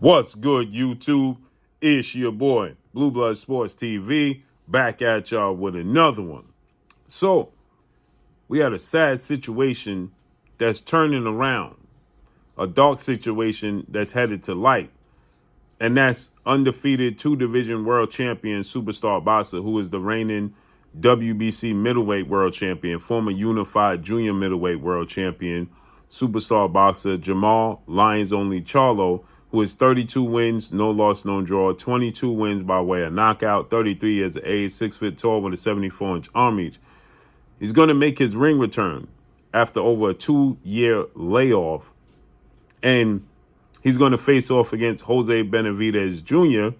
What's good, YouTube? It's your boy, Blue Blood Sports TV, back at y'all with another one. So, we had a sad situation that's turning around, a dark situation that's headed to light, and that's undefeated two-division world champion superstar boxer who is the reigning WBC middleweight world champion, former unified junior middleweight world champion, superstar boxer Jamal Lions Only Charlo, who is 32 wins, no loss, no draw, 22 wins by way of knockout, 33 years of age, 6 foot tall with a 74-inch arm reach. He's going to make his ring return after over a 2-year layoff, and he's going to face off against Jose Benavidez Jr.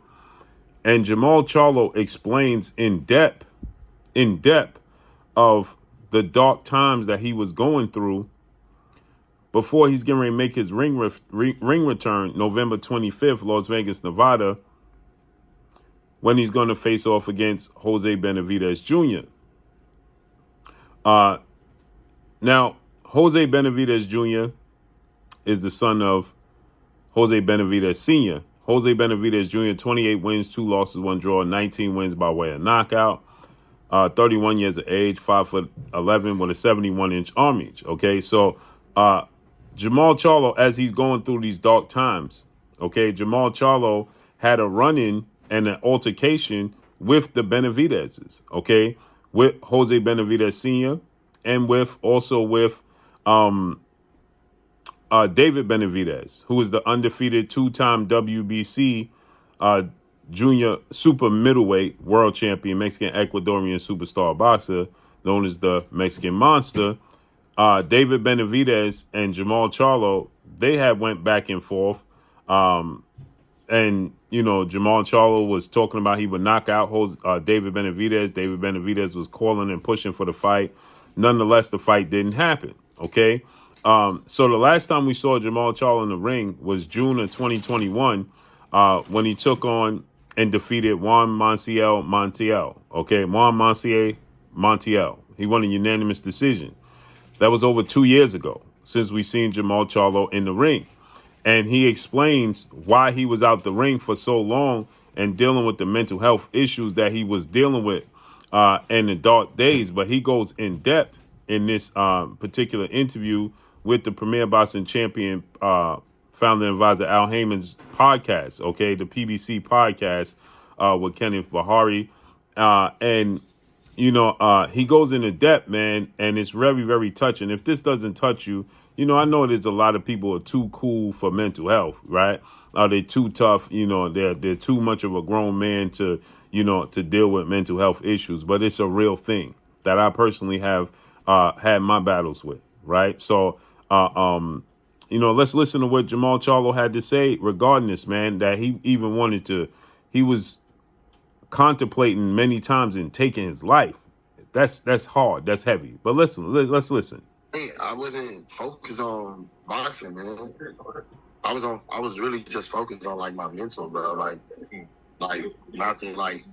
And Jamal Charlo explains in depth of the dark times that he was going through before he's getting ready to make his ring return November 25th, Las Vegas, Nevada, when he's going to face off against Jose Benavidez Jr. Now, Jose Benavidez Jr. is the son of Jose Benavidez Sr. Jose Benavidez Jr., 28 wins, 2 losses, 1 draw, 19 wins by way of knockout, 31 years of age, 5'11" with a 71-inch arm reach. Okay, so Jamal Charlo, as he's going through these dark times, okay, Jamal Charlo had a run-in and an altercation with the Benavidezes, okay, with Jose Benavidez Sr. and with David Benavidez, who is the undefeated two-time WBC junior super middleweight world champion, Mexican Ecuadorian superstar boxer known as the Mexican Monster. David Benavidez and Jamal Charlo, they had went back and forth. And, you know, Jamal Charlo was talking about he would knock out David Benavidez. David Benavidez was calling and pushing for the fight. Nonetheless, the fight didn't happen. Okay. So the last time we saw Jamal Charlo in the ring was June of 2021, when he took on and defeated Juan Manciel Montiel. Okay. Juan Manciel Montiel. He won a unanimous decision. That was over 2 years ago since we seen Jamal Charlo in the ring. And he explains why he was out the ring for so long and dealing with the mental health issues that he was dealing with in the dark days. But he goes in depth in this particular interview with the Premier Boxing Champion founder and advisor Al Heyman's podcast, okay, the PBC podcast with Kenneth Bahari. And you know, he goes into depth, man, and it's very, very touching. If this doesn't touch you, you know, I know there's a lot of people who are too cool for mental health, right? They're too tough, you know, they're too much of a grown man to, you know, to deal with mental health issues. But it's a real thing that I personally have had my battles with, right? So, you know, let's listen to what Jamal Charlo had to say regarding this, man, that he was contemplating many times in taking his life. That's hard. That's heavy. But let's listen. Hey, I wasn't focused on boxing, man. I was really just focused on like my mental, bro. Like not to like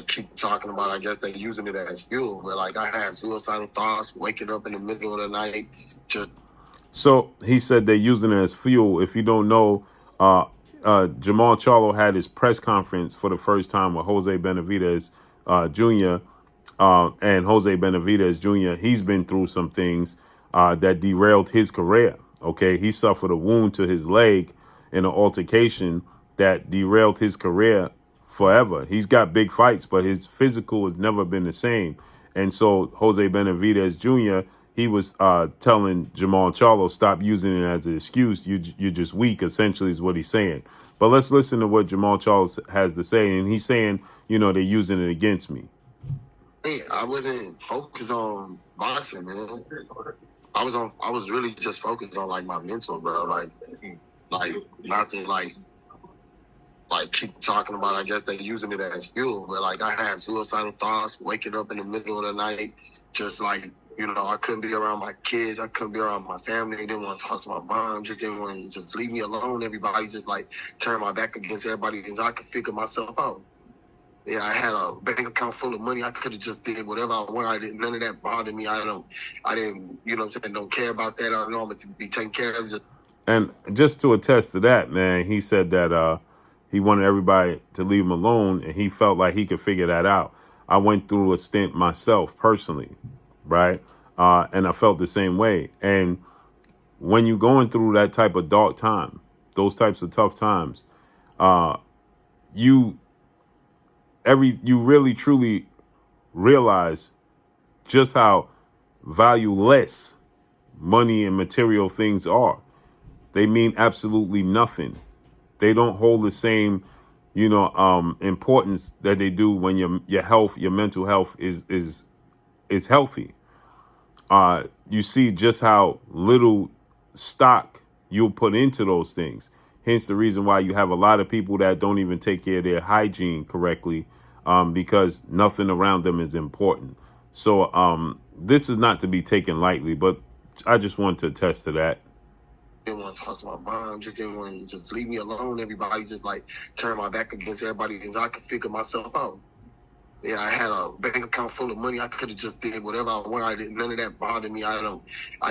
keep talking about. I guess they using it as fuel, but like I had suicidal thoughts, waking up in the middle of the night, just. So he said they're using it as fuel. If you don't know, Jamal Charlo had his press conference for the first time with Jose Benavidez Jr. And Jose Benavidez Jr., he's been through some things that derailed his career. Okay, he suffered a wound to his leg in an altercation that derailed his career forever. He's got big fights, but his physical has never been the same. And so Jose Benavidez Jr., he was telling Jamal Charlo, stop using it as an excuse. You're just weak, essentially, is what he's saying. But let's listen to what Jamal Charlo has to say. And he's saying, you know, they're using it against me. Hey, I wasn't focused on boxing, man. I was really just focused on like my mental, bro. Like not to like keep talking about. I guess they using it as fuel, but like I had suicidal thoughts, waking up in the middle of the night, just like, you know, I couldn't be around my kids. I couldn't be around my family. Didn't want to talk to my mom. Just didn't want to just leave me alone. Everybody just like turned my back against everybody because I could figure myself out. Yeah, I had a bank account full of money. I could have just did whatever I wanted. None of that bothered me. I didn't, you know what I'm saying, don't care about that. I know I'm going to be taken care of. And just to attest to that, man, he said that he wanted everybody to leave him alone, and he felt like he could figure that out. I went through a stint myself personally, right? And I felt the same way. And when you're going through that type of dark time, those types of tough times, you really truly realize just how valueless money and material things are. They mean absolutely nothing. They don't hold the same, importance that they do when your health, your mental health is healthy. You see just how little stock you'll put into those things. Hence the reason why you have a lot of people that don't even take care of their hygiene correctly, because nothing around them is important. So this is not to be taken lightly, but I just want to attest to that. Didn't want to talk to my mom, just didn't want to just leave me alone. Everybody just like turned my back against everybody because I could figure myself out. Yeah, I had a bank account full of money. I could have just did whatever I wanted. None of that bothered me. I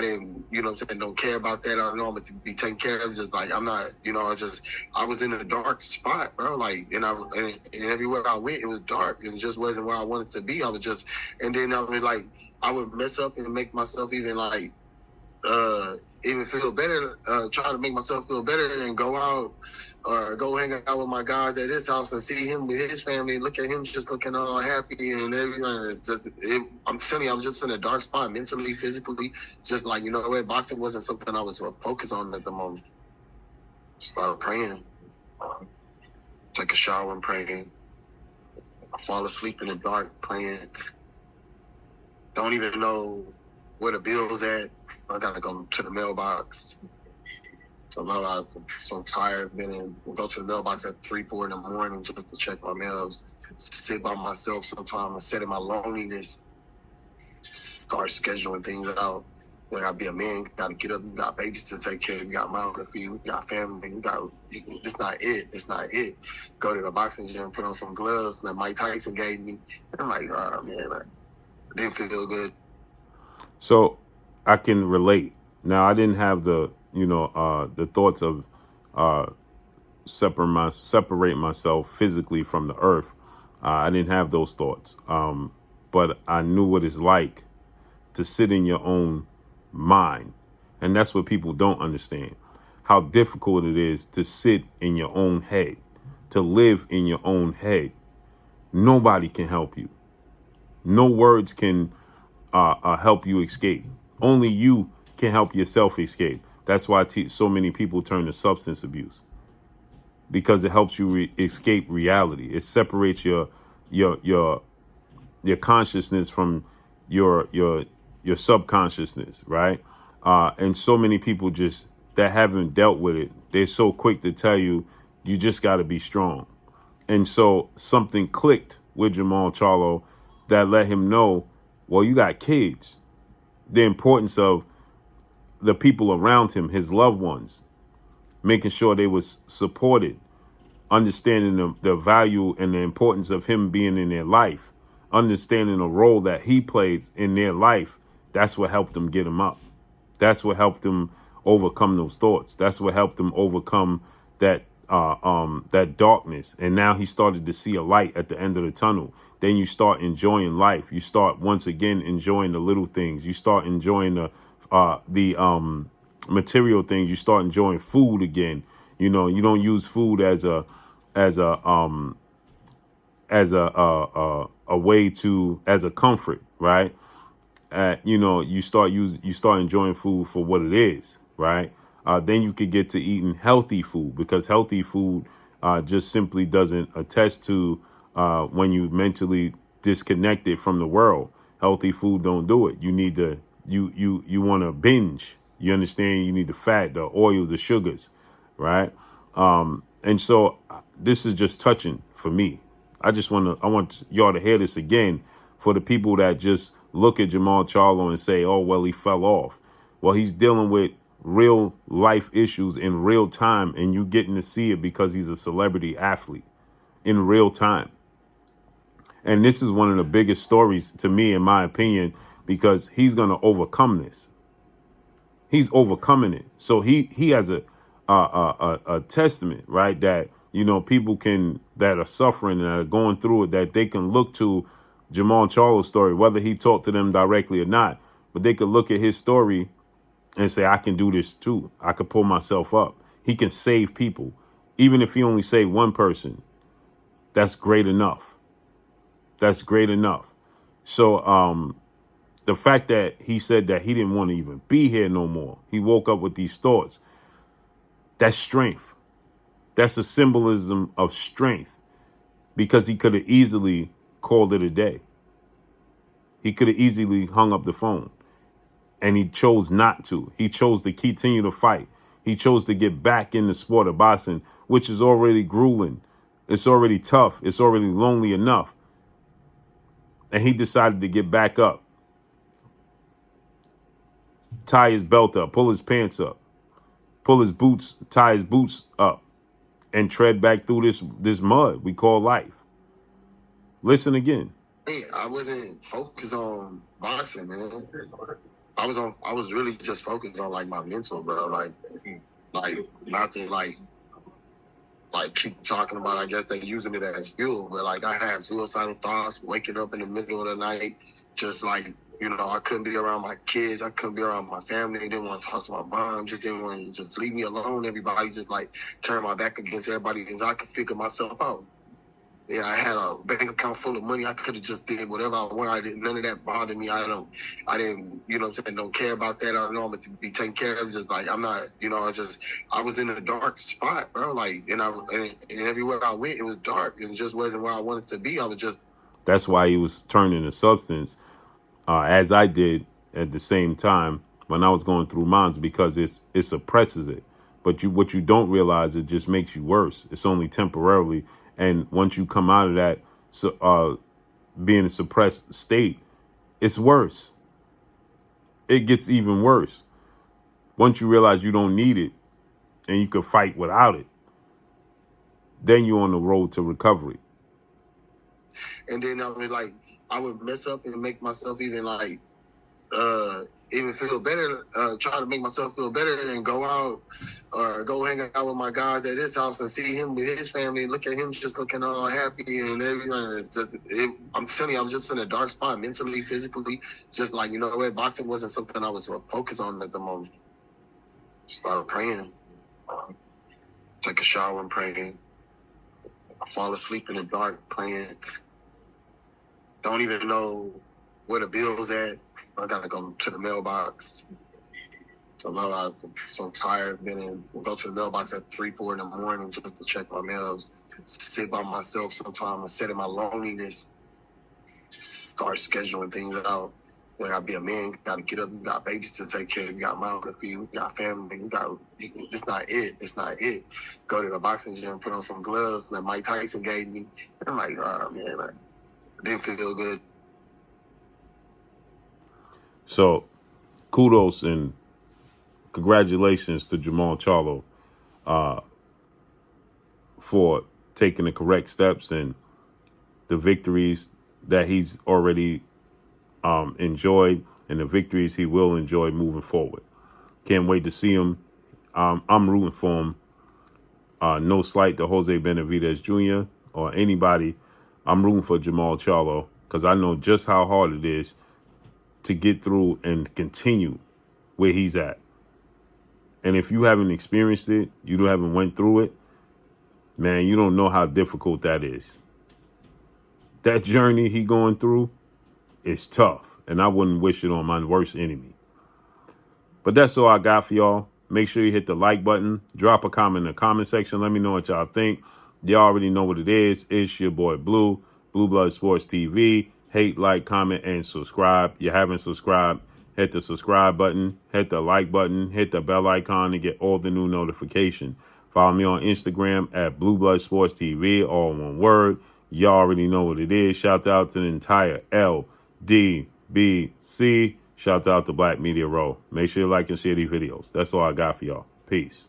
didn't, don't care about that. I know I'm going to be taken care of. Just like, I'm not, I was in a dark spot, bro. Like, and everywhere I went, it was dark. It just wasn't where I wanted to be. And then I would mess up and make myself even feel better, try to make myself feel better and go out or go hang out with my guys at his house and see him with his family, look at him just looking all happy and everything. I'm telling you, I was just in a dark spot mentally, physically, just like, boxing wasn't something I was focused on at the moment. Started praying, take a shower and praying. I fall asleep in the dark praying. Don't even know where the bill's at. I gotta go to the mailbox. So I'm so tired. Then go to the mailbox at 3, 4 in the morning just to check my mail. Just sit by myself sometimes and sit in my loneliness. Just start scheduling things out. You gotta be a man. You gotta get up. You got babies to take care of. You got mouths to feed. You got family. It's not it. It's not it. Go to the boxing gym, put on some gloves that Mike Tyson gave me. I'm like, oh man, I didn't feel good. So I can relate. Now, I didn't have the thoughts of separate myself physically from the earth. I didn't have those thoughts. But I knew what it's like to sit in your own mind. And that's what people don't understand. How difficult it is to sit in your own head, to live in your own head. Nobody can help you. No words can help you escape. Only you can help yourself escape. That's why so many people turn to substance abuse, because it helps you escape reality. It separates your consciousness from your subconsciousness, right? And so many people just that haven't dealt with it, they're so quick to tell you, you just got to be strong. And so something clicked with Jamal Charlo that let him know, well, you got kids. The importance of the people around him, his loved ones, making sure they was supported, understanding the value and the importance of him being in their life, understanding the role that he plays in their life. That's what helped them get him up. That's what helped him overcome those thoughts. That's what helped him overcome that darkness. And now he started to see a light at the end of the tunnel. Then you start enjoying life. You start once again enjoying the little things. You start enjoying the material things. You start enjoying food again. You don't use food as a way to, as a comfort, right? You start enjoying food for what it is, right? Then you could get to eating healthy food, because healthy food just simply doesn't attest to when you mentally disconnected from the world. Healthy food don't do it. You need to you want to binge. You understand? You need the fat, the oil, the sugars, right? And so this is just touching for me. I want y'all to hear this again, for the people that just look at Jamal Charlo and say, oh, well, he fell off. Well, he's dealing with real life issues in real time, and you getting to see it because he's a celebrity athlete in real time. And this is one of the biggest stories to me, in my opinion, because he's going to overcome this. He's overcoming it. So he has a testament, right? That, you know, people that are suffering and are going through it, that they can look to Jamal Charles' story, whether he talked to them directly or not, but they could look at his story and say, I can do this too. I could pull myself up. He can save people. Even if he only saved one person, that's great enough. That's great enough. So the fact that he said that he didn't want to even be here no more, he woke up with these thoughts, that's strength. That's a symbolism of strength, because he could have easily called it a day. He could have easily hung up the phone, and he chose not to. He chose to continue to fight. He chose to get back in the sport of boxing, which is already grueling. It's already tough. It's already lonely enough. And he decided to get back up, tie his belt up, pull his pants up, pull his boots, tie his boots up, and tread back through this mud we call life. Listen again. Hey, I wasn't focused on boxing, man. I was really just focused on like my mental, bro. Like not to keep talking about. I guess they using it as fuel, but like I had suicidal thoughts, waking up in the middle of the night, just like, you know, I couldn't be around my kids, I couldn't be around my family, didn't want to talk to my mom, just didn't want to just leave me alone. Everybody just like turned my back against everybody because I could figure myself out. Yeah, I had a bank account full of money. I could have just did whatever I wanted. None of that bothered me. I didn't, you know what I'm saying, don't care about that. I know I'm to be taken care of. Just like, I'm not, you know, I was in a dark spot, bro. Like, and everywhere I went, it was dark. It just wasn't where I wanted to be. That's why he was turning to substance, as I did at the same time when I was going through mine, because it suppresses it. But what you don't realize, it just makes you worse. It's only temporarily. And once you come out of that, being a suppressed state, it's worse. It gets even worse. Once you realize you don't need it and you can fight without it, then you're on the road to recovery. And then I would mess up and make myself even feel better, try to make myself feel better and go out or go hang out with my guys at his house and see him with his family, look at him just looking all happy and everything. I'm telling you, I was just in a dark spot mentally, physically, just like, you know what, boxing wasn't something I was focused on at the moment. Started praying, take a shower and praying. I fall asleep in the dark praying. Don't even know where the bill's at. I gotta go to the mailbox. So I'm so tired. Then we'll go to the mailbox at 3, 4 in the morning just to check my mail. Sit by myself sometimes and sit in my loneliness. Just start scheduling things out. You gotta be a man. You gotta get up. You got babies to take care of. You got mouths to feed. You got family. It's not it. It's not it. Go to the boxing gym, put on some gloves that Mike Tyson gave me. I'm like, oh man, I didn't feel good. So kudos and congratulations to Jamal Charles for taking the correct steps and the victories that he's already enjoyed and the victories he will enjoy moving forward. Can't wait to see him. I'm rooting for him. No slight to Jose Benedetto Jr. or anybody. I'm rooting for Jamal Charles because I know just how hard it is to get through and continue where he's at. And if you haven't experienced it, you haven't went through it, man, you don't know how difficult that is. That journey he going through is tough, and I wouldn't wish it on my worst enemy. But that's all I got for y'all. Make sure you hit the like button. Drop a comment in the comment section. Let me know what y'all think. Y'all already know what it is. It's your boy Blue, Blue Blood Sports TV. Hate, like, comment, and subscribe. You haven't subscribed, hit the subscribe button, hit the like button, hit the bell icon to get all the new notifications. Follow me on Instagram at Blue Blood Sports TV, all one word. Y'all already know what it is. Shout out to the entire LDBC. Shout out to Black Media Row. Make sure you like and share these videos. That's all I got for y'all. Peace.